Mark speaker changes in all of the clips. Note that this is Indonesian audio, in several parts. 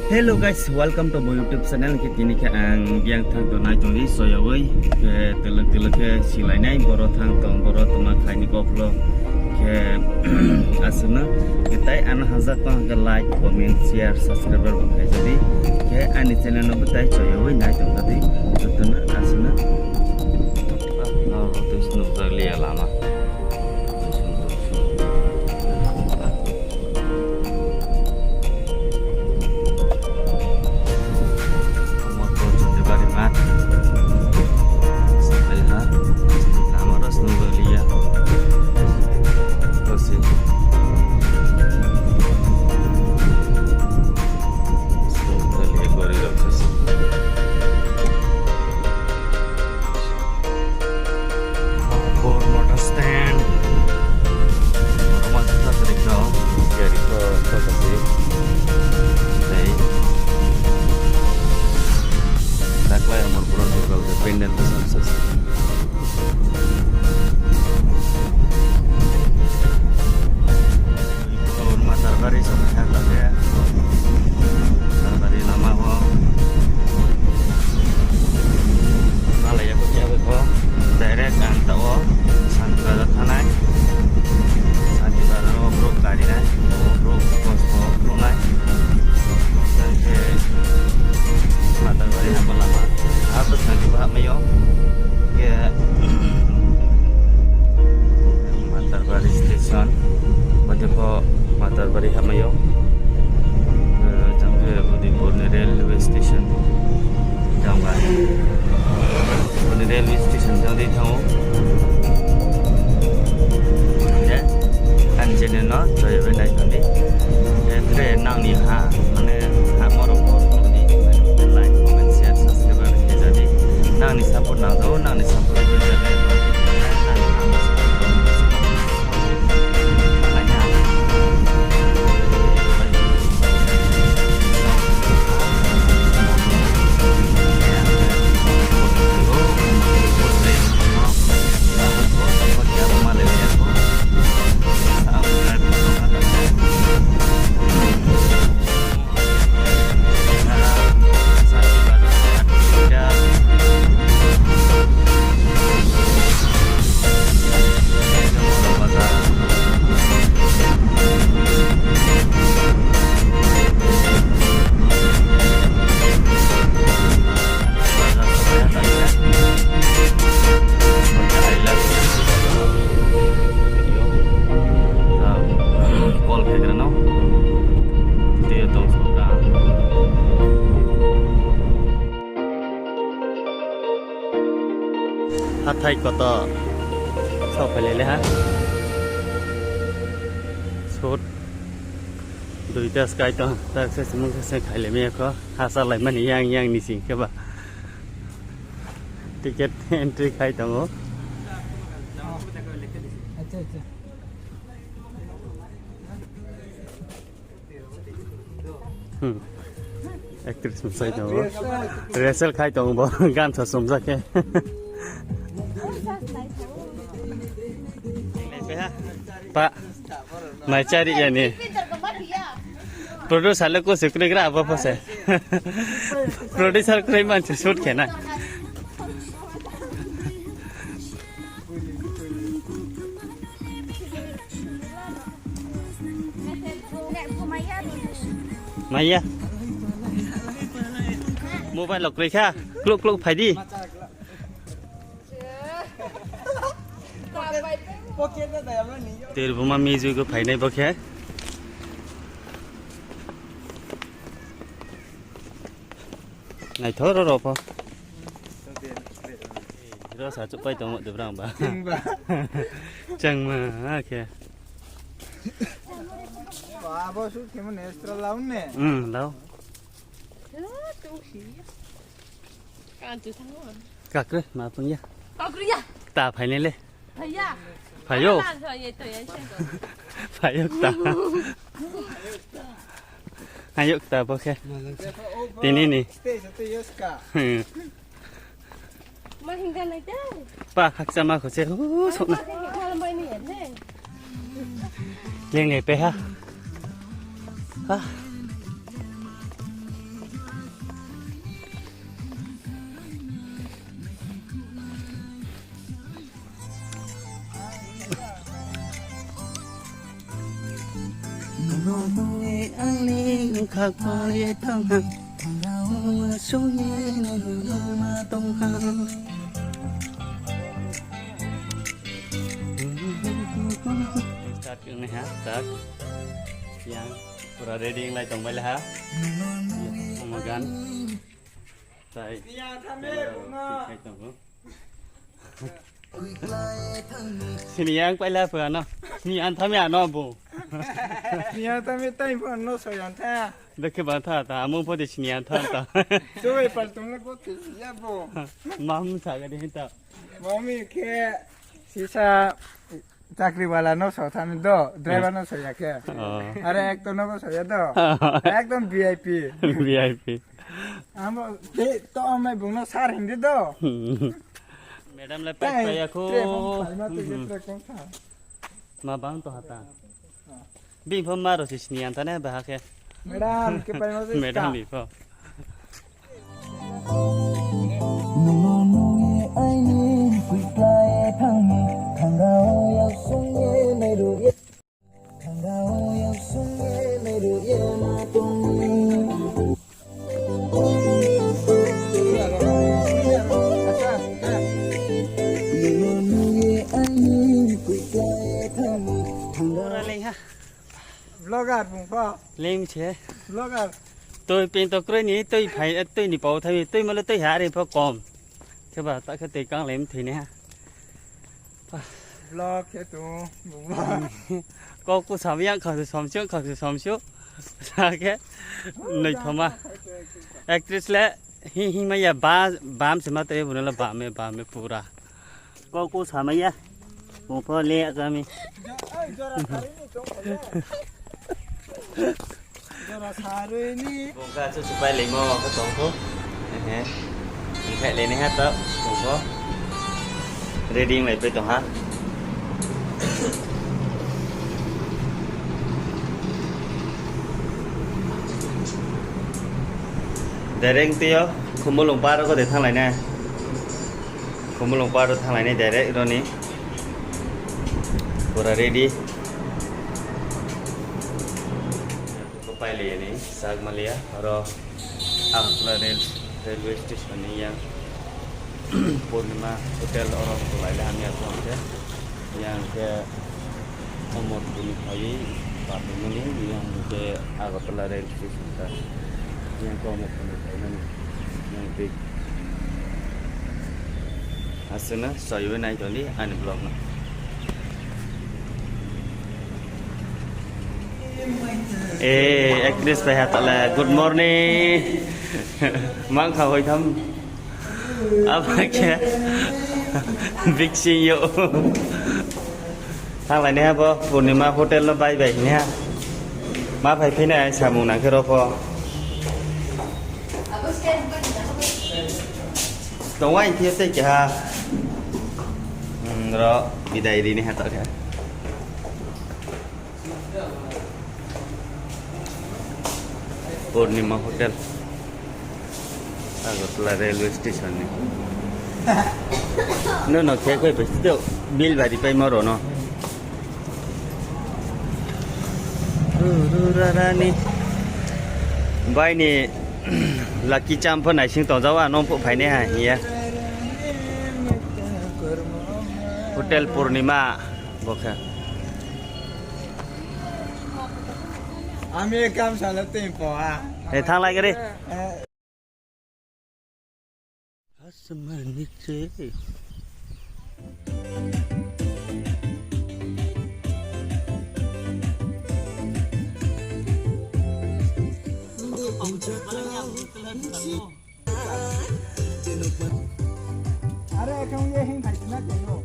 Speaker 1: Hello guys, welcome to my YouTube channel. Kini ang biang thang to nai tong so ya wei ke telek ke silai nai boro thang tong boro toma khai ni koplo ke asuna kita an hazat to ke like comment share subscriber kai jadi ke ani channel no betai so ya wei nai tong tadi tutuna asuna to snu zali lama pendant sukses. Tahun Matarbari sampai kata ya. Matarbari lama kok. Kalau ya kok cewek kok direct antar kok santai tanah. Santai baru bro kali nih. Bro bro naik. Sampai Matarbari apa lama? Atas nanti Pak Mayo ya Matarbari Station pada kok Matarbari Hamayo sampai Budipur Railway Station jangan Budipur Railway Station jangan tahu ya anjene no saya benar tadi tren nang ni ha mana ha morok nang ni support nang do nang ni support berjalan Thai kota sau phải lấy ha sốt đuổi ta sky to ta sẽ khai lấy mấy có hasa lại mình yang đi xin các bạn ticket entry khai to ngó actress sai to rehearsal khai to ngó gan sa somja ke Pak, mai cari ya nih. Produser lo kok sekali kira apa sih? Produser kira macam shoot kena. Maya, mobile lockเลยค่ะกลุกไปดิ तेरे बुमा मेजू को फाइने बखे này thở đó rồi không? Đó sao chụp bay tàu một được không bà? Chẳng mà ok. Bà bao số khi mà extra lâu nè. Lâu. Cắt đấy mà phương nhá. Ta phải lên lên. Phải vô. Phải vô ta. Hai vô ta bao khe. Tini ni. Pa khắc sama ko se. Sok na. Yang này pe ha. Ha. นอนนุ่งอันนี้ข้าคอยทั้งหักช่วยในเรื่องมาต้องหาstart ke ni ha start yang pura ready lai tong bai la ha magan tai ya thame no kai tong ko sini yang pai la pura no ni an thame ya no bu
Speaker 2: ni ya thame tai pon no so yan tha
Speaker 1: dekhe ba tha ta among pho de sini an tha ta
Speaker 2: so e par tum la ko ti ya bo
Speaker 1: mam sa ga de ta
Speaker 2: mami ke sisa চাকরি वाला नो सो थाने दो driver no सो या के अरे एक तो नो सो या दो एकदम वीआईपी
Speaker 1: वीआईपी
Speaker 2: हम तो मैं बुनो सार हिंदी दो
Speaker 1: मैडम ले पैक पे को मा बांग तो हता बि फम मारो सिनियान तने बहा के
Speaker 2: मैडम के पे
Speaker 1: मैडम बि फो
Speaker 2: vlogger bung pho
Speaker 1: lên che
Speaker 2: vlogger
Speaker 1: tôi bên tôi cười ní tôi phải tôi ní bảo thay tôi mà tôi hạ đi phô còm thế bà tại cái tiền căng lém thì nè
Speaker 2: vlog ke tu bung
Speaker 1: có cô sáu yang khởi sự xóm trước sao cái nơi thầm à actress lẽ hi mà ya bám xem mà tôi muốn là bám pura có cô sáu mấy ya bung pho lẹ ra mi
Speaker 2: jara saru ini
Speaker 1: bung ka su supaya lemo ke tong tu he kayak lene ha tak bung pho reading lạiไปตองha direct tiêu không muốn lồng ba đó có thể thang lại nè không muốn lồng ba đó thang lại này direct đó ní pura ready có bay liền ní sang Malaysia rồi là railway station này yang Purnima hotel orang tu lại là anh em không thế yang ke một bunyi kali part ini yang ke Agartala railway station ta yang ko một bunyi kali yang big asana sayu nai joli an blog na actress phải hát là good morning mang khẩu hồi thăm apa kia big see you thang lại nè po Purnima hotel nó bay về nè má phải phía này xả mùng nắng cái đó po tổng anh thiết thế chả rồi đi đây đi nè hát tới Purnima hotel Agartala railway station ni no kayak kau pasti tu bil bari pai maro no rani bai ni lucky charm pun nai sing tong jawa nong pu phai ne ha ya hotel Purnima bokha
Speaker 2: ami kam sala tempo ah
Speaker 1: thang lại cái đi Asmanik che
Speaker 2: अरे क्यों ये हिंग खाई ना करो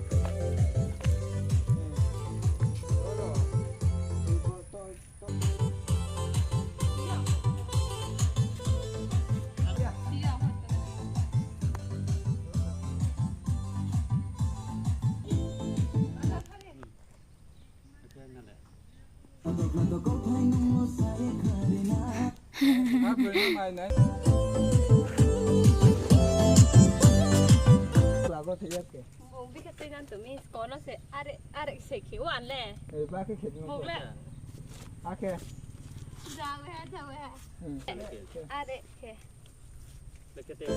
Speaker 3: biết cái tên tụi mình có nó sẽ are sẽ khiếu ăn lẹ.
Speaker 2: Ba cái khiếu.
Speaker 3: Một lẹ.
Speaker 2: Ok.
Speaker 3: Jauh ya, jauh ya. Ada ke.
Speaker 1: Dekat ya.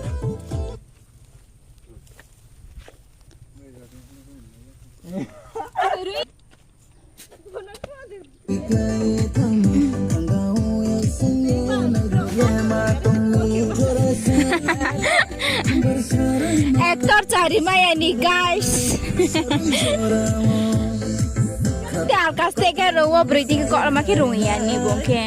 Speaker 4: Ekor cari Maya nih guys. Dia alkas tega rawa berarti kok makin rungian nih bongke.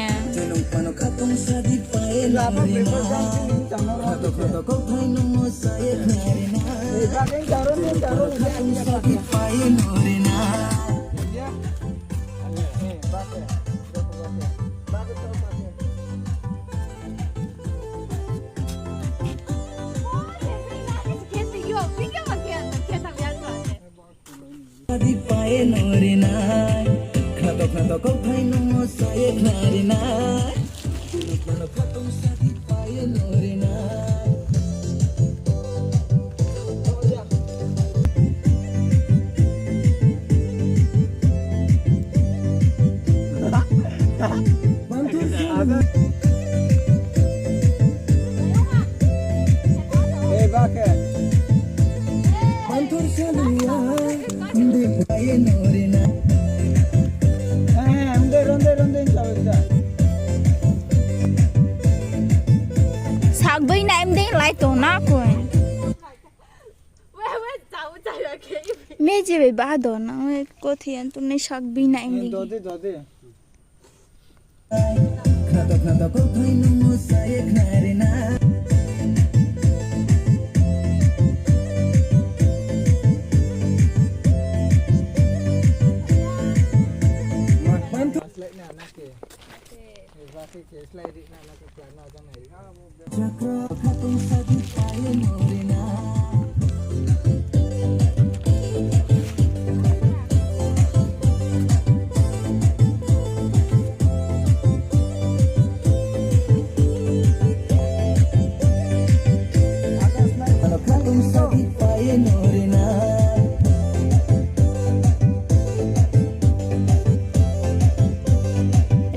Speaker 4: Sạc bên này em đến lại tổ nát rồi.
Speaker 3: Jauh ya ke.
Speaker 4: Mẹ chỉ bị ba đồ nó có thiền tụi này sạc bên này em đi.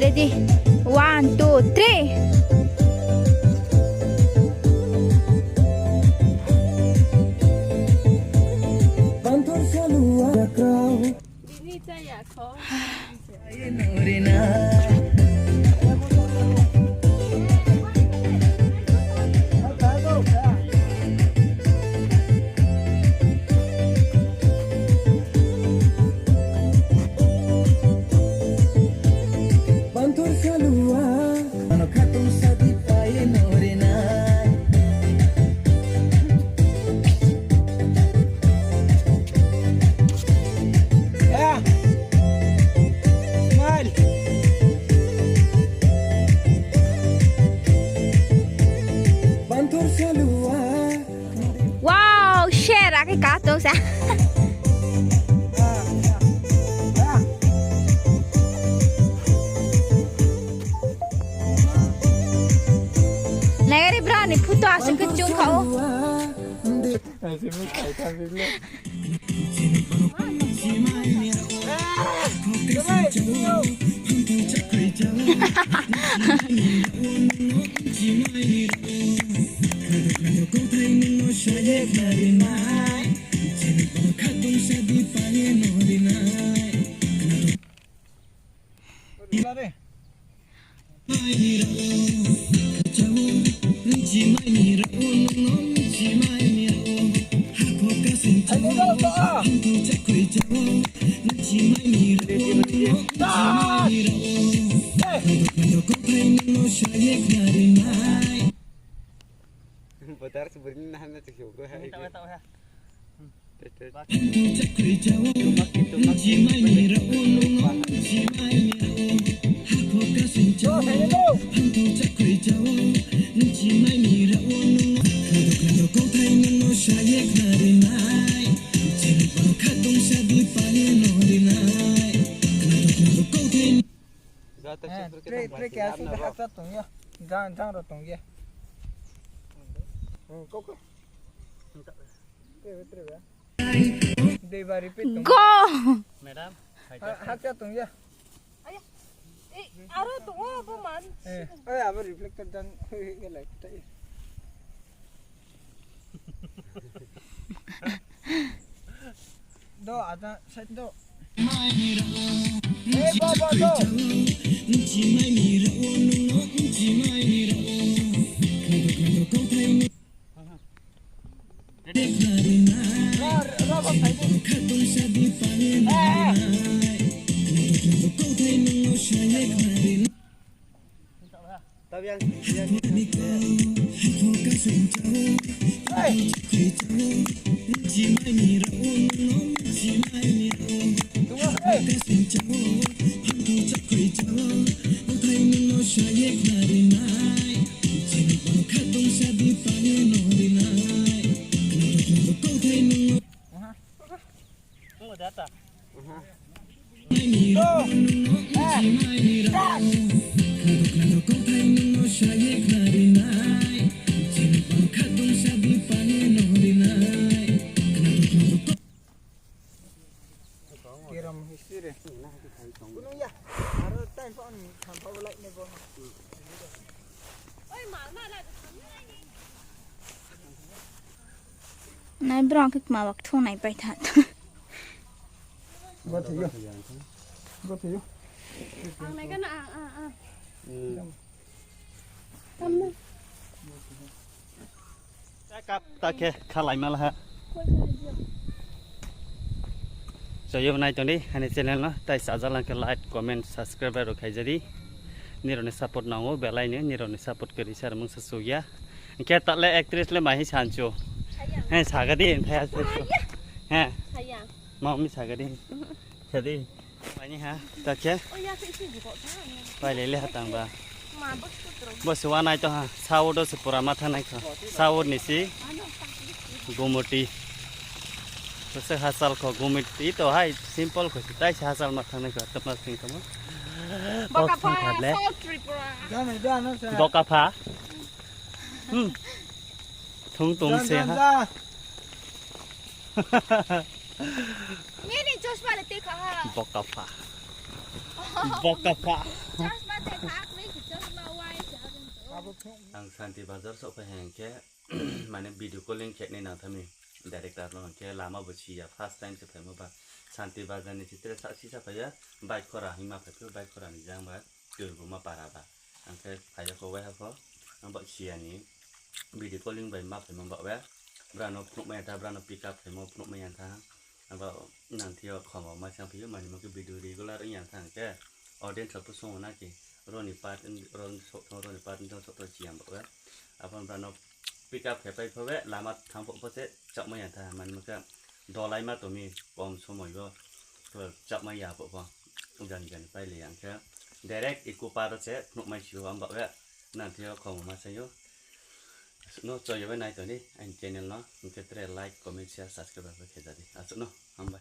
Speaker 4: Ready? 1, 2, 3.
Speaker 3: Ini saya kok.
Speaker 4: Wow, share cái cá tôi sao? Này đi berani putu asal kecung kau.
Speaker 5: Putar sebenarnya hanya tersyukur hari ini.
Speaker 4: Go.
Speaker 1: Madam,
Speaker 2: Haknya tung ya.
Speaker 3: Aro tungo apa man?
Speaker 2: Apa reflector dan ke like tai. Do ada set do. Baba do.
Speaker 5: Tapi yang
Speaker 2: Kiram history. Gunung ya. Aro time phone sampai like ne bong.
Speaker 4: Nai brong kik ma wak thong nai pai that.
Speaker 2: Go to you. Go to you.
Speaker 3: Ang này cái nào
Speaker 1: cặp ta kia khá lại mà là ha rồi hôm nay chúng đi anh channel nó tại sao ra là cái like comment subscribe rồi khai jadi ni rồi support nào bell lại nữa ni rồi support cái đi share mong sâu ya cái tắt lại actress lại mày sản cho hay xả cái đi thay ha mau mi xả cái đi thế đi mày nhỉ ha ta kia phải lấy hạt tàng ba bos wana itu ha sawur do sepura matha naik sawur nisi gumoti terus hasil ko gumoti itu hai simple ko tai hasil matha naik tepat sing kamu
Speaker 4: Boka pa South Tripura.
Speaker 2: Dan nó sẽ.
Speaker 1: boka pha thung tung se ha
Speaker 4: Ni ni Josh ba le te kha ha.
Speaker 1: boka pha
Speaker 4: Josh ba te kha ni Josh ba wai ja.
Speaker 1: ang Santi Bazar sok pe hang ke mane video calling ke ne na thami director no ke lama buchi ya first time se phema ba Santi Bazar ni chitre sa si sa pa ya bike khora hima phe bike khora ni jang ba tu bu ma para ba ang ke phaya ko wa ha ko ang ba chi ani video calling ba ma phe ma ba wa brano pnu ma ta brano pick up phe mo pnu ma yan tha ang ba nang thio khom ma sang phi ma ni ma ke video regular yan thang ke audience up so na ki roni part ron sok roni part trong sok to chiam ba wa apon brano pick up phe pai phe wa lama thang pho se chak ma yan tha man ma ka do lai ma to mi pom so moi go to chak ma ya pho pho gan gan pai le yang ke direct iku pa se pnu mai chiu am ba wa nang thio khom ma sa yo no cho yo nai to ni anh channel nó cái like comment share subscribe với cái gì à nó không